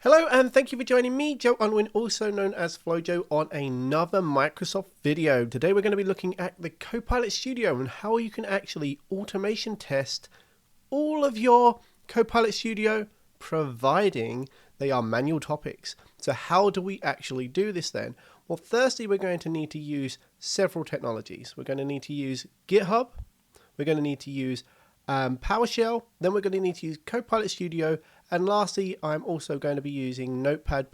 Hello and thank you for joining me, Joe Unwin, also known as FloJo, on another Microsoft video. Today we're going to be looking at the Copilot Studio and how you can actually automation test all of your Copilot Studio, providing they are manual topics. So how do we actually do this then? Well, firstly, we're going to need to use several technologies. We're going to need to use GitHub. We're going to need to use PowerShell. Then we're going to need to use Copilot Studio. And lastly, I'm also going to be using Notepad++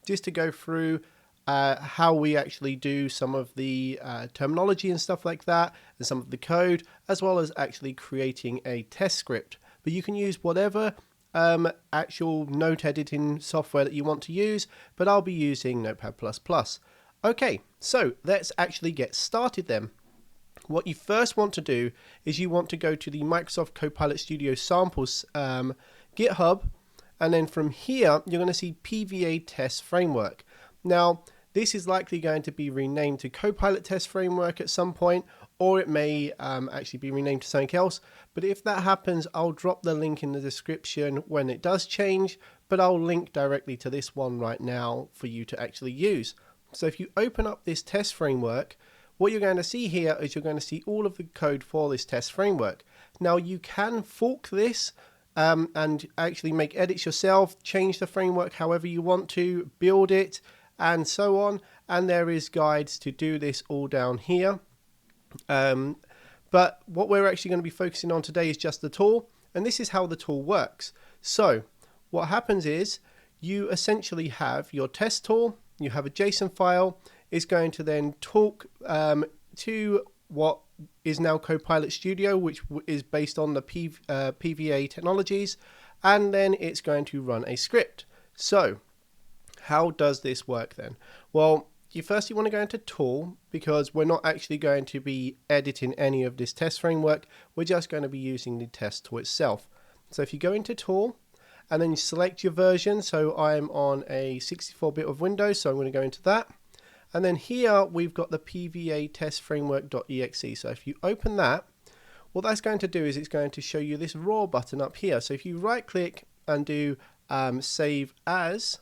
just to go through how we actually do some of the terminology and stuff like that, and some of the code, as well as actually creating a test script. But you can use whatever actual note editing software that you want to use, but I'll be using Notepad++. Okay, so let's actually get started then. What you first want to do is you want to go to the Microsoft Copilot Studio samples GitHub, and then from here you're going to see PVA Test Framework. Now this is likely going to be renamed to Copilot Test Framework at some point, or it may actually be renamed to something else, but if that happens I'll drop the link in the description when it does change, but I'll link directly to this one right now for you to actually use. So if you open up this test framework, what you're going to see here is you're going to see all of the code for this test framework. Now you can fork this and actually make edits yourself, change the framework however you want to, build it, and so on. And there is guides to do this all down here. But what we're actually going to be focusing on today is just the tool, and this is how the tool works. So what happens is you essentially have your test tool, you have a JSON file. Is going to then talk to what is now Copilot Studio, which is based on the PVA technologies, and then it's going to run a script. So how does this work then? Well, you want to go into tool, because we're not actually going to be editing any of this test framework. We're just going to be using the test tool itself. So if you go into tool and then you select your version, so I'm on a 64-bit of Windows, so I'm going to go into that. And then here we've got the PVA test framework.exe. So if you open that, what that's going to do is it's going to show you this raw button up here. So if you right click and do save as,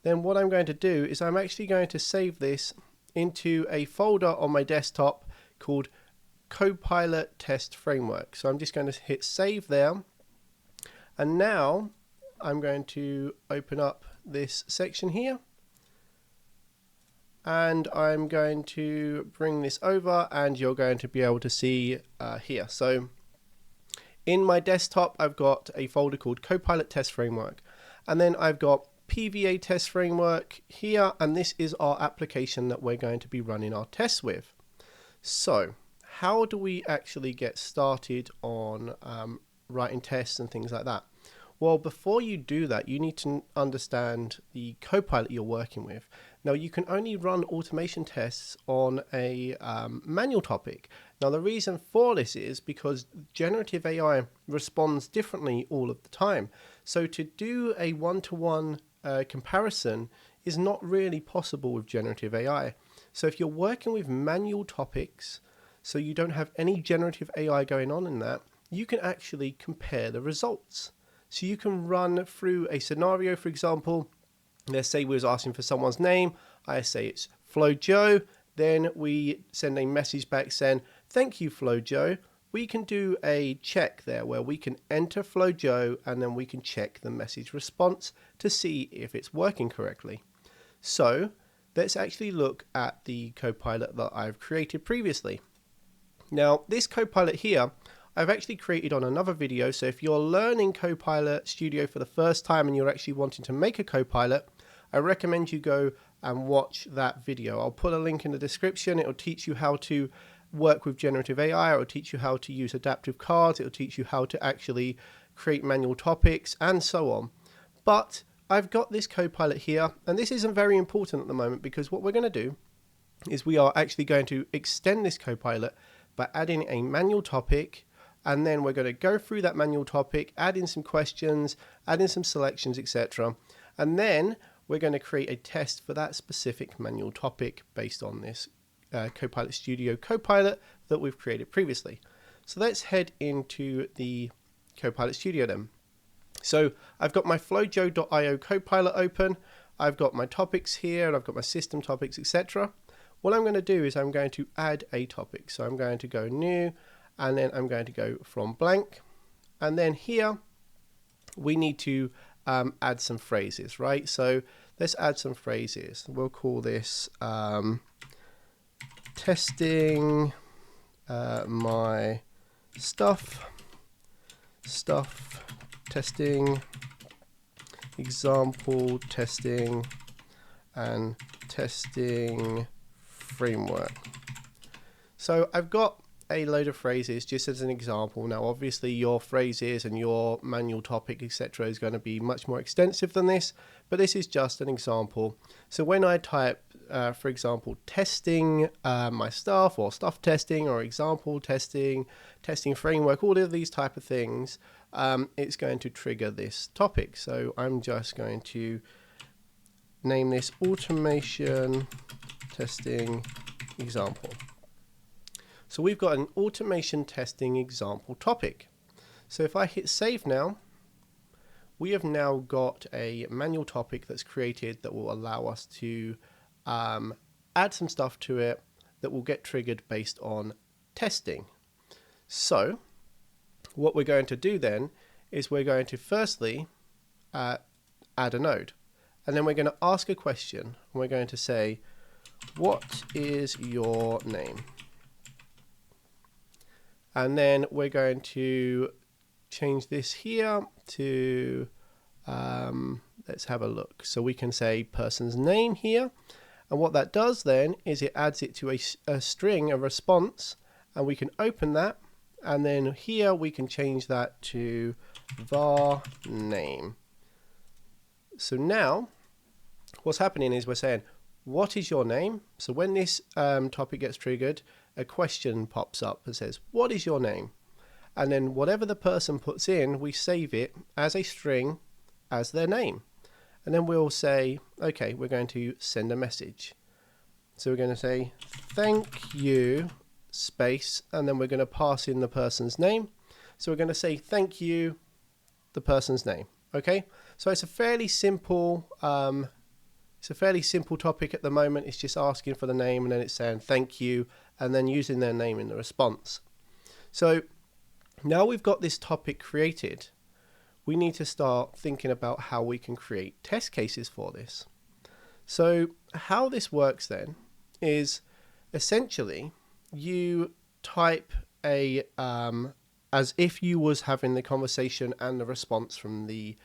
then what I'm going to do is I'm actually going to save this into a folder on my desktop called Copilot Test Framework. So I'm just going to hit save there. And now I'm going to open up this section here. And I'm going to bring this over, and you're going to be able to see here. So in my desktop, I've got a folder called Copilot Test Framework, and then I've got PVA Test Framework here, and this is our application that we're going to be running our tests with. So how do we actually get started on writing tests and things like that? Well, before you do that, you need to understand the Copilot you're working with. Now, you can only run automation tests on a manual topic. Now, the reason for this is because generative AI responds differently all of the time. So to do a one-to-one comparison is not really possible with generative AI. So if you're working with manual topics, so you don't have any generative AI going on in that, you can actually compare the results. So you can run through a scenario, for example. Let's say we was asking for someone's name. I say it's FloJo. Then we send a message back saying, thank you, FloJo. We can do a check there where we can enter FloJo, and then we can check the message response to see if it's working correctly. So let's actually look at the Copilot that I've created previously. Now, this Copilot here, I've actually created on another video. So if you're learning Copilot Studio for the first time and you're actually wanting to make a Copilot, I recommend you go and watch that video. I'll put a link in the description. It'll teach you how to work with generative AI. It'll teach you how to use adaptive cards. It'll teach you how to actually create manual topics and so on. But I've got this Copilot here, and this isn't very important at the moment, because what we're going to do is we are actually going to extend this Copilot by adding a manual topic. And then we're going to go through that manual topic, add in some questions, add in some selections, etc. And then we're going to create a test for that specific manual topic based on this Copilot Studio Copilot that we've created previously. So let's head into the Copilot Studio then. So I've got my flojo.io Copilot open. I've got my topics here, and I've got my system topics, etc. What I'm going to do is I'm going to add a topic. So I'm going to go new, and then I'm going to go from blank. And then here we need to add some phrases, right? So let's add some phrases. We'll call this testing my stuff, testing, example testing, and testing framework. So I've got a load of phrases just as an example. Now obviously your phrases and your manual topic, etc., is going to be much more extensive than this, but this is just an example. So when I type for example testing my stuff, or stuff testing, or example testing, testing framework, all of these type of things, it's going to trigger this topic. So I'm just going to name this automation testing example. So we've got an automation testing example topic. So if I hit save now, we have now got a manual topic that's created that will allow us to add some stuff to it that will get triggered based on testing. So what we're going to do then is we're going to firstly add a node, and then we're going to ask a question, and we're going to say, what is your name? And then we're going to change this here to, let's have a look. So we can say person's name here. And what that does then is it adds it to a string, a response, and we can open that. And then here we can change that to var name. So now what's happening is we're saying, what is your name? So when this topic gets triggered, a question pops up that says, what is your name? And then whatever the person puts in, we save it as a string as their name. And then we'll say, okay, we're going to send a message. So we're going to say, thank you, space, and then we're going to pass in the person's name. So we're going to say, thank you, the person's name. Okay, so it's a fairly simple topic at the moment. It's just asking for the name, and then it's saying thank you, and then using their name in the response. So now we've got this topic created, we need to start thinking about how we can create test cases for this. So how this works then is essentially you type a as if you was having the conversation and the response from the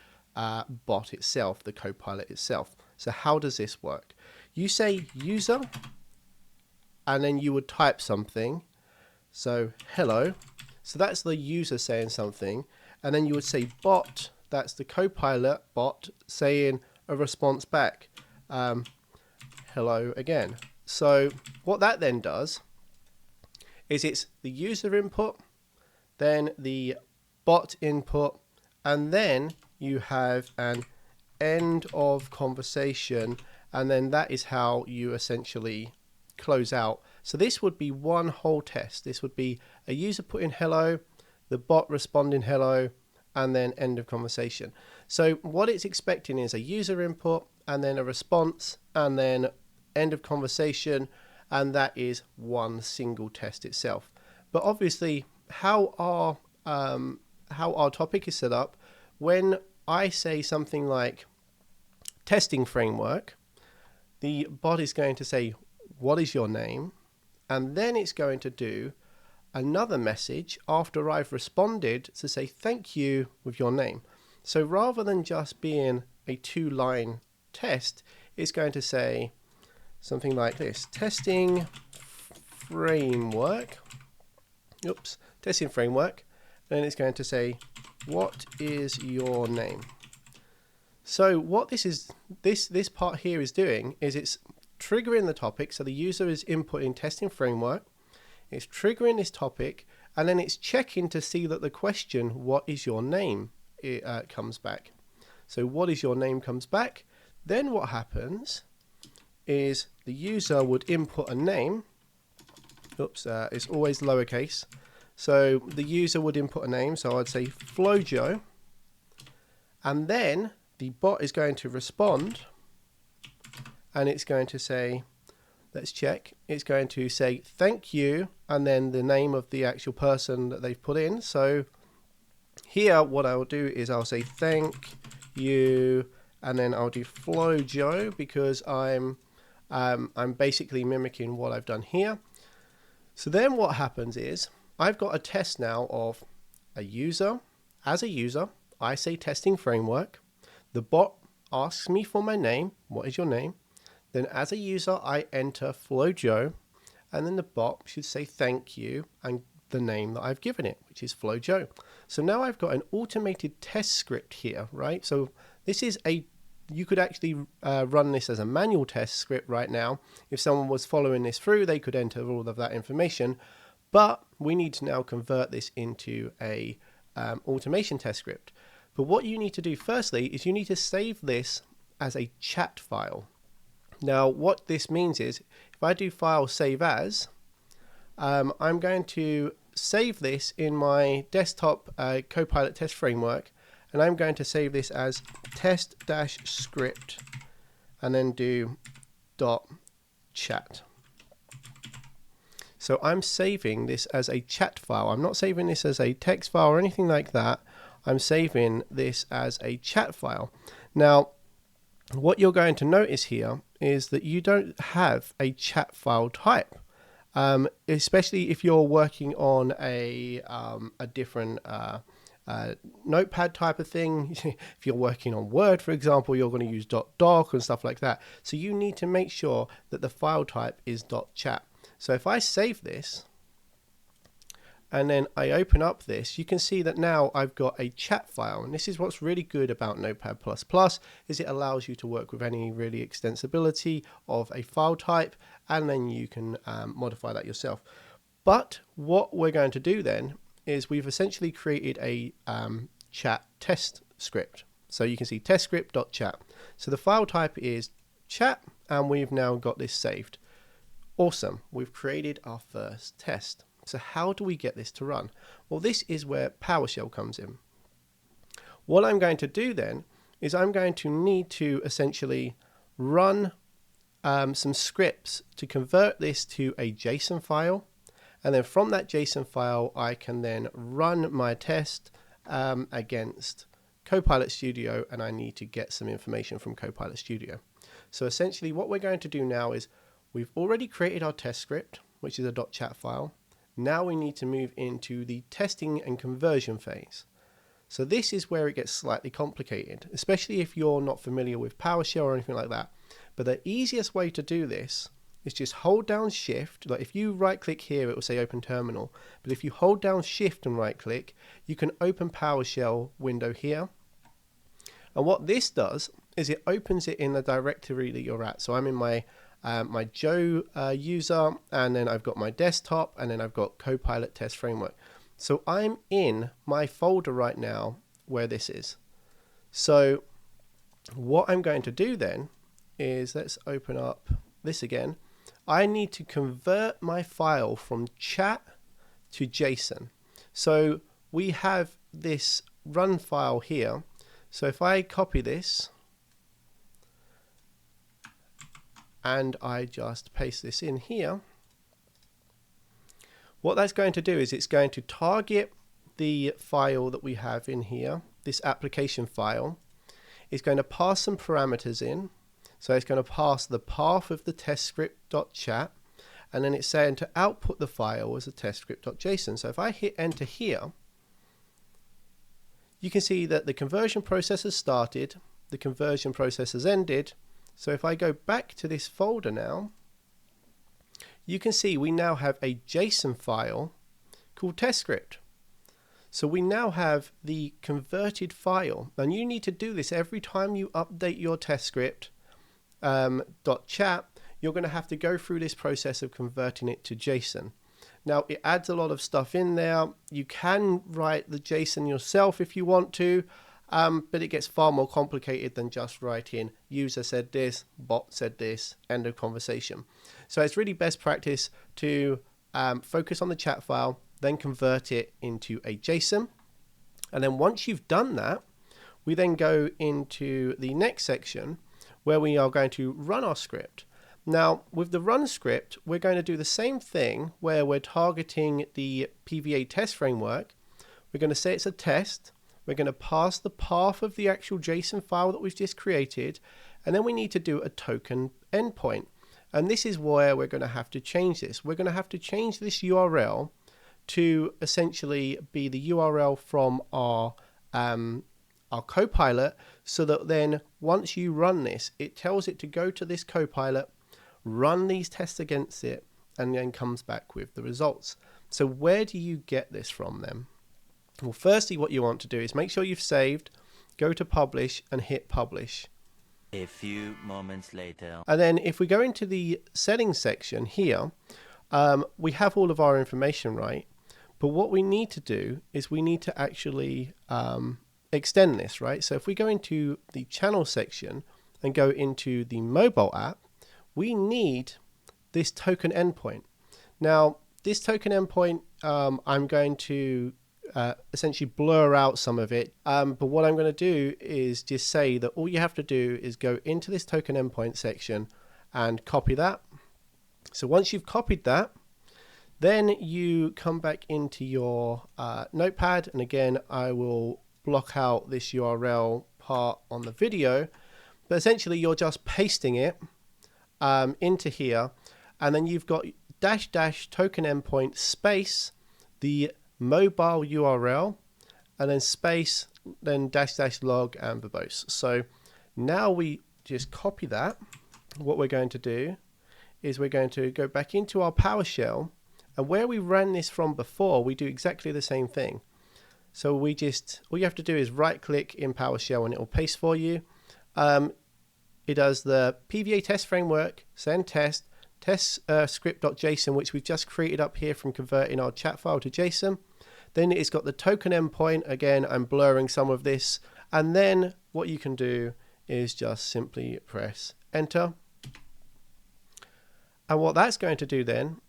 bot itself, the Copilot itself. So how does this work? You say user, and then you would type something. So hello. So that's the user saying something. And then you would say bot, that's the Copilot bot saying a response back. Hello again. So what that then does is it's the user input, then the bot input, and then you have an end of conversation, and then that is how you essentially close out. So this would be one whole test. This would be a user putting hello, the bot responding hello, and then end of conversation. So what it's expecting is a user input, and then a response, and then end of conversation, and that is one single test itself. But obviously how our topic is set up, when I say something like testing framework, the bot is going to say, what is your name? And then it's going to do another message after I've responded to say thank you with your name. So rather than just being a 2-line test, it's going to say something like this: testing framework. Testing framework. Then it's going to say, what is your name? So what this part here is doing is it's triggering the topic. So the user is inputting testing framework, it's triggering this topic, and then it's checking to see that the question, what is your name, comes back. So what is your name comes back. Then what happens is the user would input a name. It's always lowercase. So the user would input a name. So I'd say Flojo, And then the bot is going to respond, and it's going to say, let's check, it's going to say thank you, and then the name of the actual person that they've put in. So here what I will do is I'll say thank you, and then I'll do Flow Joe, because I'm basically mimicking what I've done here. So then what happens is I've got a test now of a user. As a user, I say testing framework. The bot asks me for my name. What is your name? Then as a user, I enter Flow Joe, and then the bot should say thank you and the name that I've given it, which is Flow Joe. So now I've got an automated test script here, right? So this is you could actually run this as a manual test script right now. If someone was following this through, they could enter all of that information, but we need to now convert this into a automation test script. But what you need to do firstly is you need to save this as a chat file. Now what this means is if I do file save as, I'm going to save this in my desktop Copilot Test Framework, and I'm going to save this as test-script and then do .chat. So I'm saving this as a chat file. I'm not saving this as a text file or anything like that. I'm saving this as a chat file. Now, what you're going to notice here is that you don't have a chat file type, especially if you're working on a different notepad type of thing. If you're working on Word, for example, you're going to use .doc and stuff like that. So you need to make sure that the file type is .chat. So if I save this and then I open up this, you can see that now I've got a chat file. And this is what's really good about Notepad++, is it allows you to work with any really extensibility of a file type, and then you can modify that yourself. But what we're going to do then is we've essentially created a chat test script. So you can see test script.chat. So the file type is chat, and we've now got this saved. Awesome, we've created our first test. So how do we get this to run? Well, this is where PowerShell comes in. What I'm going to do then is I'm going to need to essentially run some scripts to convert this to a JSON file. And then from that JSON file, I can then run my test against Copilot Studio, and I need to get some information from Copilot Studio. So essentially what we're going to do now is we've already created our test script, which is a .chat file. Now we need to move into the testing and conversion phase. So this is where it gets slightly complicated, especially if you're not familiar with PowerShell or anything like that. But the easiest way to do this is just hold down Shift. Like if you right click here, it will say open terminal. But if you hold down Shift and right click, you can open PowerShell window here. And what this does is it opens it in the directory that you're at. So I'm in my Joe user, and then I've got my desktop, and then I've got Copilot Test Framework. So I'm in my folder right now where this is. So what I'm going to do then is, let's open up this again. I need to convert my file from chat to JSON. So we have this run file here. So if I copy this and I just paste this in here, what that's going to do is it's going to target the file that we have in here, this application file. It's going to pass some parameters in. So it's going to pass the path of the test script.chat, and then it's saying to output the file as a test script.json. So if I hit enter here, you can see that the conversion process has started, the conversion process has ended. So if I go back to this folder now, you can see we now have a JSON file called test script. So we now have the converted file, and you need to do this every time you update your test script .chat. You're going to have to go through this process of converting it to JSON. Now it adds a lot of stuff in there. You can write the JSON yourself if you want to, but it gets far more complicated than just writing user said this, bot said this, end of conversation. So it's really best practice to focus on the chat file, then convert it into a JSON. And then once you've done that, we then go into the next section where we are going to run our script. Now, with the run script, we're going to do the same thing where we're targeting the PVA test framework. We're going to say it's a test. We're going to pass the path of the actual JSON file that we've just created, and then we need to do a token endpoint. And this is where we're going to have to change this. We're going to have to change this URL to essentially be the URL from our Copilot, so that then once you run this, it tells it to go to this Copilot, run these tests against it, and then comes back with the results. So where do you get this from then? Well, firstly, what you want to do is make sure you've saved, go to publish and hit publish. A few moments later. And then if we go into the settings section here, we have all of our information, right? But what we need to do is we need to actually extend this, right? So if we go into the channel section and go into the mobile app, we need this token endpoint. Now, this token endpoint, I'm going to essentially blur out some of it. But what I'm going to do is just say that all you have to do is go into this token endpoint section and copy that. So once you've copied that, then you come back into your notepad, and again, I will block out this URL part on the video, but essentially you're just pasting it into here, and then you've got -- token endpoint space the mobile URL, and then space, then -- log and verbose. So now we just copy that. What we're going to do is we're going to go back into our PowerShell, and where we ran this from before, we do exactly the same thing. So all you have to do is right click in PowerShell and it will paste for you. It does the PVA test framework, send test script.json, which we've just created up here from converting our chat file to JSON. Then it's got the token endpoint. Again, I'm blurring some of this. And then what you can do is just simply press enter. And what that's going to do then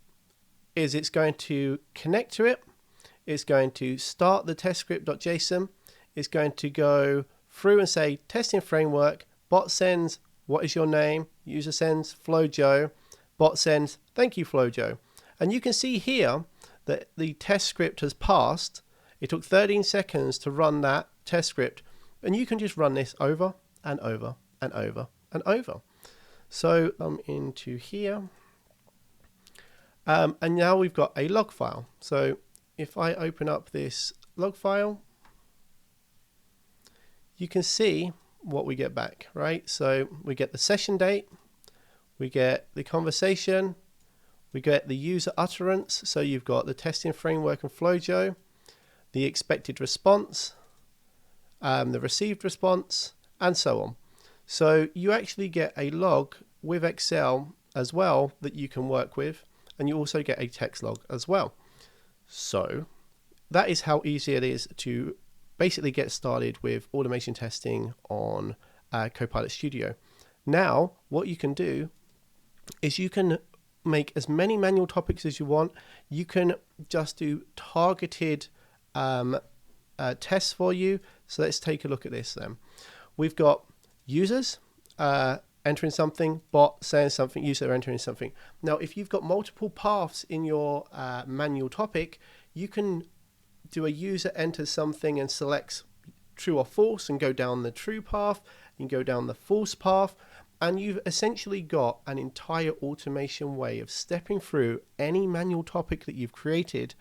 is it's going to connect to it. It's going to start the test script.json. It's going to go through and say testing framework, bot sends, what is your name? User sends, FlowJo. Bot sends, thank you, FlowJo. And you can see here that the test script has passed. It took 13 seconds to run that test script. And you can just run this over and over and over and over. So I'm into here. And now we've got a log file. So if I open up this log file, you can see what we get back, right? So we get the session date, we get the conversation, we get the user utterance. So you've got the testing framework and FlowJo, the expected response, the received response, and so on. So you actually get a log with Excel as well that you can work with, and you also get a text log as well. So that is how easy it is to basically get started with automation testing on Copilot Studio. Now, what you can do is you can make as many manual topics as you want. You can just do targeted tests for you. So let's take a look at this then. We've got users entering something, bot saying something, user entering something. Now, if you've got multiple paths in your manual topic, you can do a user enters something and selects true or false and go down the true path, and go down the false path, and you've essentially got an entire automation way of stepping through any manual topic that you've created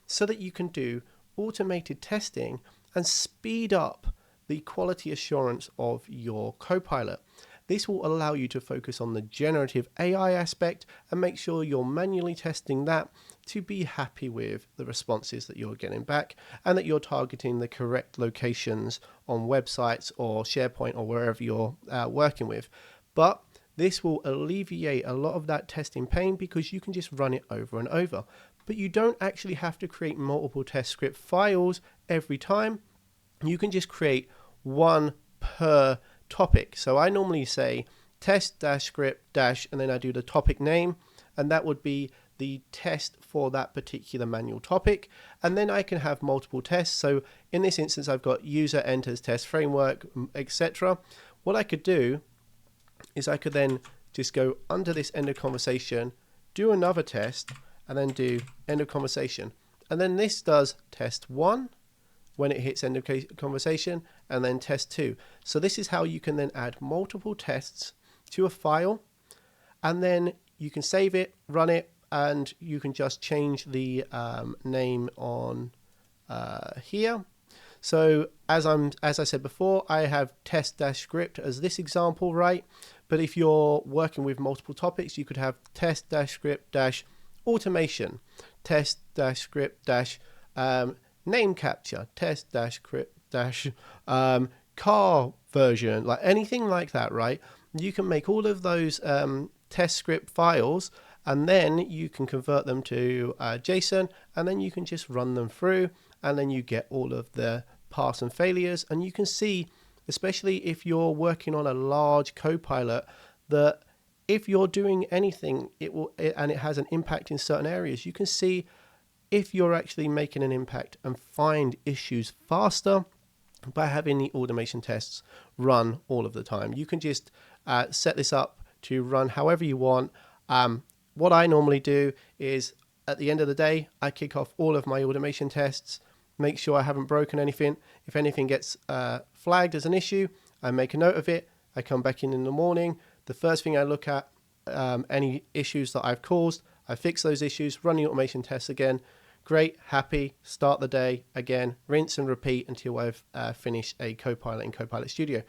so that you can do automated testing and speed up the quality assurance of your Copilot. This will allow you to focus on the generative AI aspect and make sure you're manually testing that to be happy with the responses that you're getting back, and that you're targeting the correct locations on websites or SharePoint or wherever you're working with. But this will alleviate a lot of that testing pain because you can just run it over and over. But you don't actually have to create multiple test script files every time. You can just create one per topic. So I normally say test-script- and then I do the topic name, and that would be the test for that particular manual topic, and then I can have multiple tests. So in this instance, I've got user enters test framework, etc. What I could do is I could then just go under this end of conversation, do another test, and then do end of conversation. And then this does test 1 when it hits end of conversation, and then test 2. So this is how you can then add multiple tests to a file, and then you can save it, run it, and you can just change the name on here. So as I said before, I have test-script as this example, right? But if you're working with multiple topics, you could have test-script-automation, test-script-name capture, test-script-car version, like anything like that, right? You can make all of those test script files, and then you can convert them to JSON, and then you can just run them through, and then you get all of the pass and failures. And you can see, especially if you're working on a large Copilot, that if you're doing anything, and it has an impact in certain areas, you can see if you're actually making an impact and find issues faster by having the automation tests run all of the time. You can just set this up to run however you want. What I normally do is at the end of the day, I kick off all of my automation tests, make sure I haven't broken anything. If anything gets flagged as an issue, I make a note of it. I come back in the morning. The first thing I look at, any issues that I've caused, I fix those issues, run the automation tests again. Great, happy, start the day again, rinse and repeat until I've finished a Copilot in Copilot Studio.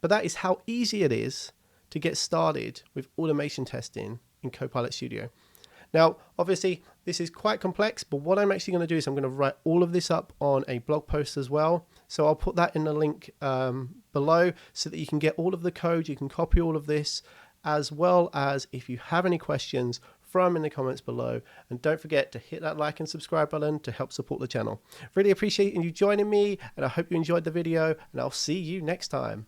But that is how easy it is to get started with automation testing in Copilot Studio. Now, obviously, this is quite complex, but what I'm actually going to do is I'm going to write all of this up on a blog post as well. So I'll put that in the link below so that you can get all of the code, you can copy all of this, as well as if you have any questions, throw them in the comments below. And don't forget to hit that like and subscribe button to help support the channel. Really appreciate you joining me, and I hope you enjoyed the video, and I'll see you next time.